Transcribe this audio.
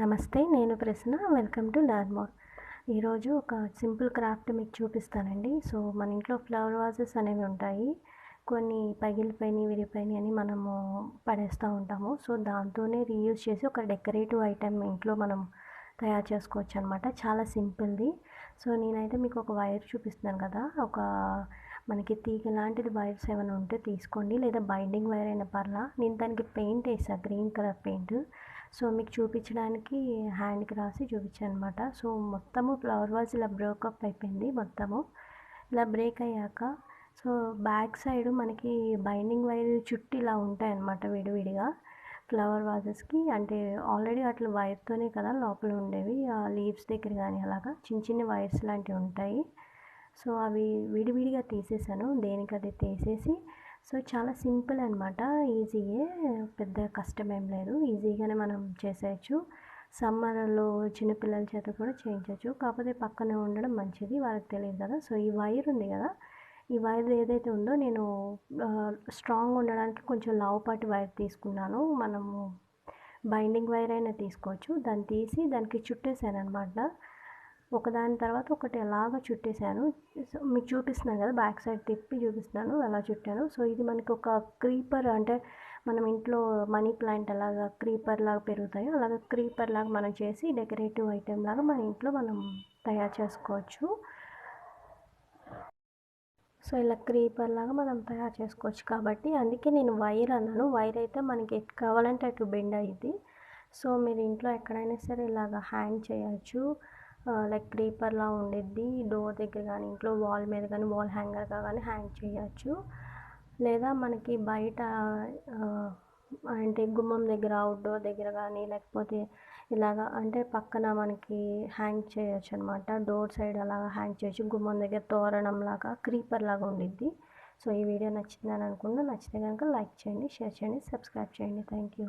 నమస్తే, నేను Prasanna. Welcome to learn more. ఈరోజు ఒక సింపుల్ క్రాఫ్ట్ మీకు చూపిస్తానండి. సో మన ఇంట్లో ఫ్లవర్ వాజెస్ అనేవి ఉంటాయి. కొన్ని పగిలిపోయినాయి, విరిగిపోయినాయి అని మనము పడేస్తూ ఉంటాము. సో దాంతోనే రీయూజ్ చేసి ఒక డెకరేటివ్ ఐటెం ఇంట్లో మనం తయారు చేసుకోవచ్చు అనమాట. చాలా సింపుల్ది. సో నేనైతే మీకు ఒక వైర్ చూపిస్తున్నాను కదా, ఒక మనకి తీగ లాంటిది వైర్స్ ఏమైనా ఉంటే తీసుకోండి, లేదా బైండింగ్ వైర్ అయినా పర్లా. నేను దానికి పెయింట్ వేసాను, గ్రీన్ కలర్ పెయింట్. సో మీకు చూపించడానికి హ్యాండ్కి రాసి చూపించాను అనమాట. సో మొత్తము ఫ్లవర్ వాజ్ ఇలా బ్రేకప్ అయిపోయింది మొత్తము. ఇలా బ్రేక్ అయ్యాక సో బ్యాక్ సైడ్ మనకి బైండింగ్ వైర్ చుట్టూ ఇలా ఉంటాయన్నమాట విడివిడిగా ఫ్లవర్ వాజెస్కి. అంటే ఆల్రెడీ అట్లా వైర్తోనే కదా లోపల ఉండేవి, ఆ లీవ్స్ దగ్గర కానీ అలాగా చిన్న చిన్న వైర్స్ లాంటివి ఉంటాయి. సో అవి విడివిడిగా తీసేసాను, దేనికది తీసేసి. సో చాలా సింపుల్ అనమాట, ఈజీయే, పెద్ద కష్టమేం లేదు, ఈజీగానే మనం చేసేయచ్చు. సమ్మర్లో చిన్నపిల్లల చేత కూడా చేయించవచ్చు, కాకపోతే పక్కనే ఉండడం మంచిది, వాళ్ళకి తెలియదు కదా. సో ఈ వైర్ ఉంది కదా, ఈ వైర్ ఏదైతే ఉందో నేను స్ట్రాంగ్ ఉండడానికి కొంచెం లావుపాటి వైర్ తీసుకున్నాను. మనము బైండింగ్ వైర్ అయినా తీసుకోవచ్చు. దాన్ని తీసి దానికి చుట్టేసాను అనమాట, ఒకదాని తర్వాత ఒకటి అలాగా చుట్టేసాను. సో మీకు చూపిస్తున్నాను కదా, బ్యాక్ సైడ్ తిప్పి చూపిస్తున్నాను ఎలా చుట్టాను. సో ఇది మనకి ఒక క్రీపర్, అంటే మనం ఇంట్లో మనీ ప్లాంట్ అలాగా క్రీపర్ లాగా పెరుగుతాయో అలాగా క్రీపర్ లాగా మనం చేసి డెకరేటివ్ ఐటెం లాగా మన ఇంట్లో మనం తయారు చేసుకోవచ్చు. సో ఇలా క్రీపర్ లాగా మనం తయారు చేసుకోవచ్చు కాబట్టి అందుకే నేను వైర్ అన్నాను. వైర్ అయితే మనకి ఎటు కావాలంటే అటు బెండ్ అయ్యింది. సో మీరు ఇంట్లో ఎక్కడైనా సరే ఇలాగ హ్యాంగ్ చేయొచ్చు. లైక్ క్రీపర్లా ఉండిద్ది, డోర్ దగ్గర కానీ ఇంట్లో వాల్ మీద కానీ వాల్ హ్యాంగర్గా కానీ హ్యాంగ్ చేయొచ్చు. లేదా మనకి బయట అంటే గుమ్మం దగ్గర అవుట్డోర్ దగ్గర కానీ, లేకపోతే ఇలాగా అంటే పక్కన మనకి హ్యాంగ్ చేయొచ్చు అనమాట. డోర్ సైడ్ అలాగా హ్యాంగ్ చేయొచ్చు, గుమ్మం దగ్గర తోరణం లాగా క్రీపర్ లాగా ఉండిద్ది. సో ఈ వీడియో నచ్చిందని అనుకున్నా. నచ్చితే కనుక లైక్ చేయండి, షేర్ చేయండి, సబ్స్క్రైబ్ చేయండి. Thank you.